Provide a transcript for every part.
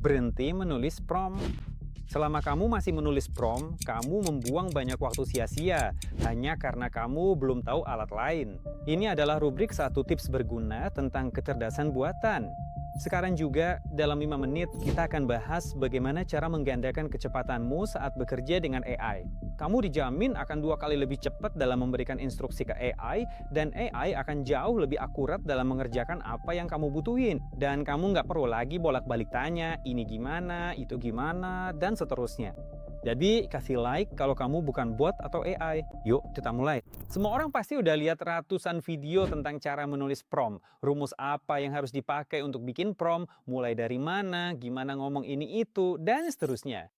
Berhenti menulis prompt. Selama kamu masih menulis prompt, kamu membuang banyak waktu sia-sia hanya karena kamu belum tahu alat lain. Ini adalah rubrik satu tips berguna tentang kecerdasan buatan. Sekarang juga, dalam 5 menit, kita akan bahas bagaimana cara menggandakan kecepatanmu saat bekerja dengan AI. Kamu dijamin akan 2 kali lebih cepat dalam memberikan instruksi ke AI, dan AI akan jauh lebih akurat dalam mengerjakan apa yang kamu butuhin. Dan kamu nggak perlu lagi bolak-balik tanya, ini gimana, itu gimana, dan seterusnya. Jadi, kasih like kalau kamu bukan bot atau AI. Yuk, kita mulai. Semua orang pasti udah lihat ratusan video tentang cara menulis prompt. Rumus apa yang harus dipakai untuk bikin prompt, mulai dari mana, gimana ngomong ini itu, dan seterusnya.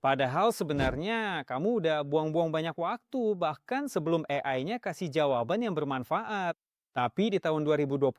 Padahal sebenarnya kamu udah buang-buang banyak waktu, bahkan sebelum AI-nya kasih jawaban yang bermanfaat. Tapi di tahun 2024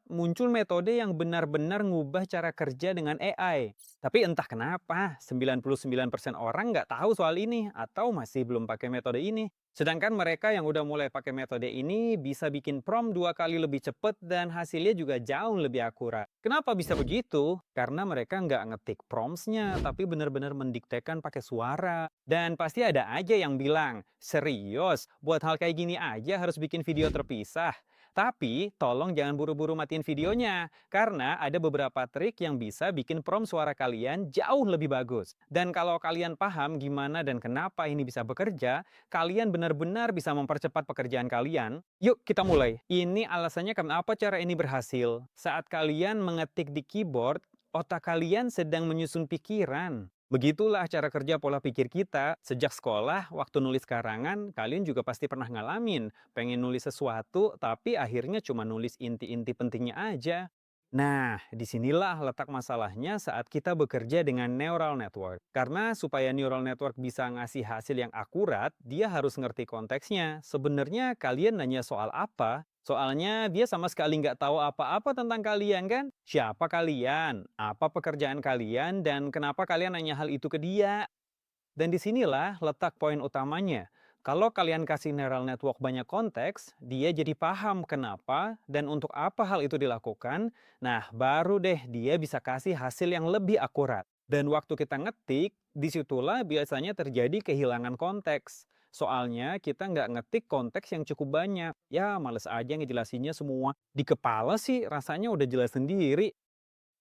muncul metode yang benar-benar ngubah cara kerja dengan AI. Tapi entah kenapa, 99% orang nggak tahu soal ini atau masih belum pakai metode ini. Sedangkan mereka yang udah mulai pakai metode ini bisa bikin prompt 2 kali lebih cepat dan hasilnya juga jauh lebih akurat. Kenapa bisa begitu? Karena mereka nggak ngetik prompts-nya, tapi benar-benar mendiktekan pakai suara. Dan pasti ada aja yang bilang, serius, buat hal kayak gini aja harus bikin video terpisah. Tapi, tolong jangan buru-buru matiin videonya, karena ada beberapa trik yang bisa bikin prompt suara kalian jauh lebih bagus. Dan kalau kalian paham gimana dan kenapa ini bisa bekerja, kalian benar-benar bisa mempercepat pekerjaan kalian. Yuk kita mulai. Ini alasannya kenapa cara ini berhasil. Saat kalian mengetik di keyboard, otak kalian sedang menyusun pikiran. Begitulah cara kerja pola pikir kita. Sejak sekolah, waktu nulis karangan, kalian juga pasti pernah ngalamin. Pengen nulis sesuatu, tapi akhirnya cuma nulis inti-inti pentingnya aja. Nah, disinilah letak masalahnya saat kita bekerja dengan neural network. Karena supaya neural network bisa ngasih hasil yang akurat, dia harus ngerti konteksnya. Sebenarnya kalian nanya soal apa? Soalnya dia sama sekali nggak tahu apa-apa tentang kalian kan? Siapa kalian? Apa pekerjaan kalian? Dan kenapa kalian nanya hal itu ke dia? Dan disinilah letak poin utamanya. Kalau kalian kasih neural network banyak konteks, dia jadi paham kenapa dan untuk apa hal itu dilakukan. Nah, baru deh dia bisa kasih hasil yang lebih akurat. Dan waktu kita ngetik, disitulah biasanya terjadi kehilangan konteks. Soalnya kita nggak ngetik konteks yang cukup banyak. Ya, males aja ngejelasinnya semua. Di kepala sih rasanya udah jelas sendiri.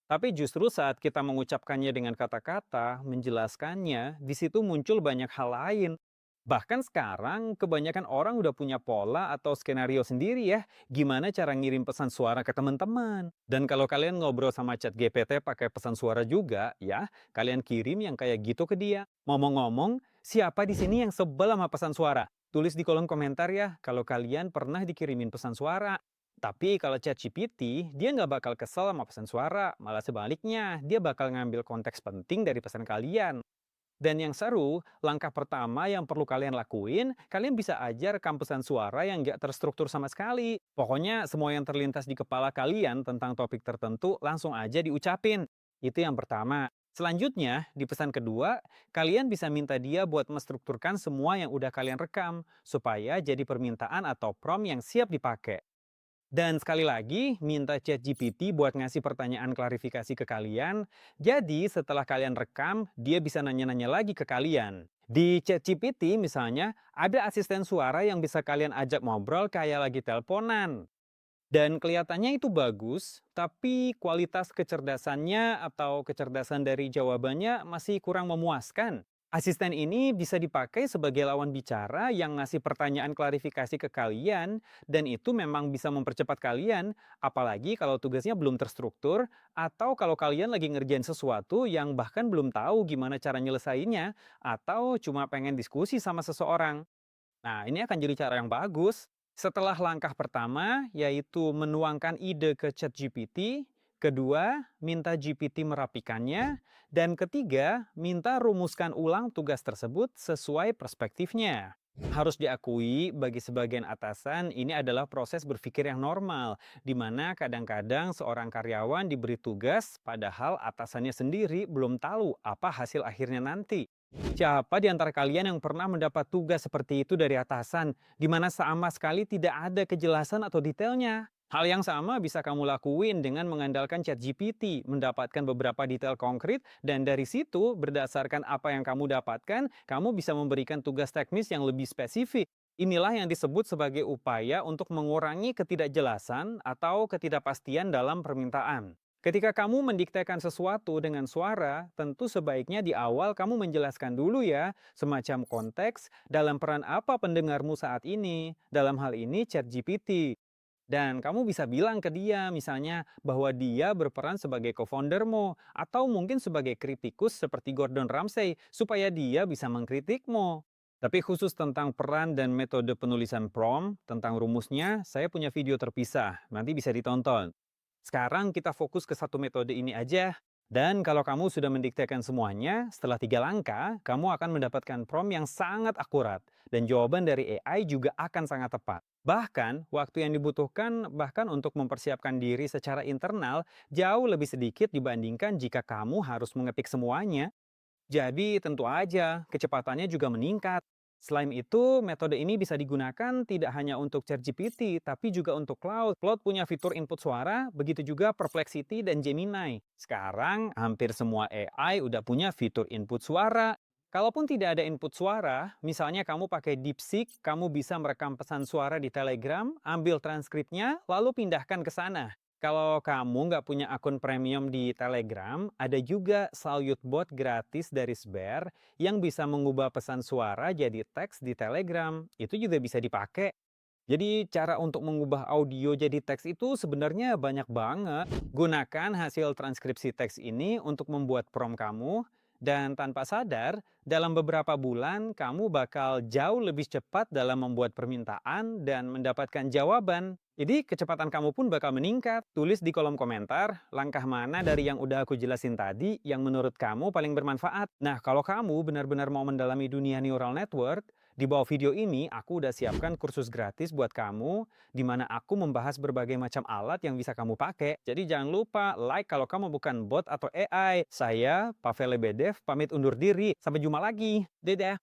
Tapi justru saat kita mengucapkannya dengan kata-kata, menjelaskannya, di situ muncul banyak hal lain. Bahkan sekarang, kebanyakan orang udah punya pola atau skenario sendiri ya, gimana cara ngirim pesan suara ke teman-teman. Dan kalau kalian ngobrol sama chat GPT pakai pesan suara juga, ya, kalian kirim yang kayak gitu ke dia. Ngomong-ngomong, siapa di sini yang sebel sama pesan suara? Tulis di kolom komentar ya, kalau kalian pernah dikirimin pesan suara. Tapi kalau ChatGPT, dia nggak bakal kesel sama pesan suara, malah sebaliknya, dia bakal ngambil konteks penting dari pesan kalian. Dan yang seru, langkah pertama yang perlu kalian lakuin, kalian bisa ajar rekam pesan suara yang nggak terstruktur sama sekali. Pokoknya semua yang terlintas di kepala kalian tentang topik tertentu langsung aja diucapin. Itu yang pertama. Selanjutnya, di pesan kedua, kalian bisa minta dia buat menstrukturkan semua yang udah kalian rekam, supaya jadi permintaan atau prompt yang siap dipakai. Dan sekali lagi, minta ChatGPT buat ngasih pertanyaan klarifikasi ke kalian. Jadi setelah kalian rekam, dia bisa nanya-nanya lagi ke kalian. Di ChatGPT misalnya, ada asisten suara yang bisa kalian ajak ngobrol kayak lagi teleponan. Dan kelihatannya itu bagus, tapi kualitas kecerdasannya atau kecerdasan dari jawabannya masih kurang memuaskan. Asisten ini bisa dipakai sebagai lawan bicara yang ngasih pertanyaan klarifikasi ke kalian, dan itu memang bisa mempercepat kalian, apalagi kalau tugasnya belum terstruktur, atau kalau kalian lagi ngerjain sesuatu yang bahkan belum tahu gimana cara nyelesainnya, atau cuma pengen diskusi sama seseorang. Nah, ini akan jadi cara yang bagus. Setelah langkah pertama, yaitu menuangkan ide ke ChatGPT, kedua, minta GPT merapikannya, dan ketiga, minta rumuskan ulang tugas tersebut sesuai perspektifnya. Harus diakui, bagi sebagian atasan ini adalah proses berpikir yang normal, di mana kadang-kadang seorang karyawan diberi tugas, padahal atasannya sendiri belum tahu apa hasil akhirnya nanti. Siapa di antara kalian yang pernah mendapat tugas seperti itu dari atasan, di mana sama sekali tidak ada kejelasan atau detailnya? Hal yang sama bisa kamu lakuin dengan mengandalkan ChatGPT, mendapatkan beberapa detail konkret, dan dari situ, berdasarkan apa yang kamu dapatkan, kamu bisa memberikan tugas teknis yang lebih spesifik. Inilah yang disebut sebagai upaya untuk mengurangi ketidakjelasan atau ketidakpastian dalam permintaan. Ketika kamu mendiktekan sesuatu dengan suara, tentu sebaiknya di awal kamu menjelaskan dulu ya, semacam konteks dalam peran apa pendengarmu saat ini, dalam hal ini ChatGPT. Dan kamu bisa bilang ke dia misalnya bahwa dia berperan sebagai co-foundermu atau mungkin sebagai kritikus seperti Gordon Ramsay supaya dia bisa mengkritikmu. Tapi khusus tentang peran dan metode penulisan prompt, tentang rumusnya, saya punya video terpisah, nanti bisa ditonton. Sekarang kita fokus ke satu metode ini aja. Dan kalau kamu sudah mendiktekan semuanya, setelah 3 langkah, kamu akan mendapatkan prompt yang sangat akurat. Dan jawaban dari AI juga akan sangat tepat. Bahkan, waktu yang dibutuhkan bahkan untuk mempersiapkan diri secara internal jauh lebih sedikit dibandingkan jika kamu harus mengetik semuanya. Jadi tentu aja kecepatannya juga meningkat. Selain itu, metode ini bisa digunakan tidak hanya untuk ChatGPT, tapi juga untuk Claude. Claude punya fitur input suara, begitu juga Perplexity dan Gemini. Sekarang, hampir semua AI udah punya fitur input suara. Kalaupun tidak ada input suara, misalnya kamu pakai DeepSeek, kamu bisa merekam pesan suara di Telegram, ambil transkripnya, lalu pindahkan ke sana. Kalau kamu nggak punya akun premium di Telegram, ada juga Salyut Bot gratis dari Sber yang bisa mengubah pesan suara jadi teks di Telegram. Itu juga bisa dipakai. Jadi cara untuk mengubah audio jadi teks itu sebenarnya banyak banget. Gunakan hasil transkripsi teks ini untuk membuat prompt kamu, dan tanpa sadar, dalam beberapa bulan kamu bakal jauh lebih cepat dalam membuat permintaan dan mendapatkan jawaban. Jadi kecepatan kamu pun bakal meningkat. Tulis di kolom komentar, langkah mana dari yang udah aku jelasin tadi yang menurut kamu paling bermanfaat. Nah, kalau kamu benar-benar mau mendalami dunia neural network, di bawah video ini aku udah siapkan kursus gratis buat kamu, di mana aku membahas berbagai macam alat yang bisa kamu pakai. Jadi jangan lupa like kalau kamu bukan bot atau AI. Saya, Pavel Lebedev, pamit undur diri. Sampai jumpa lagi. Dadah!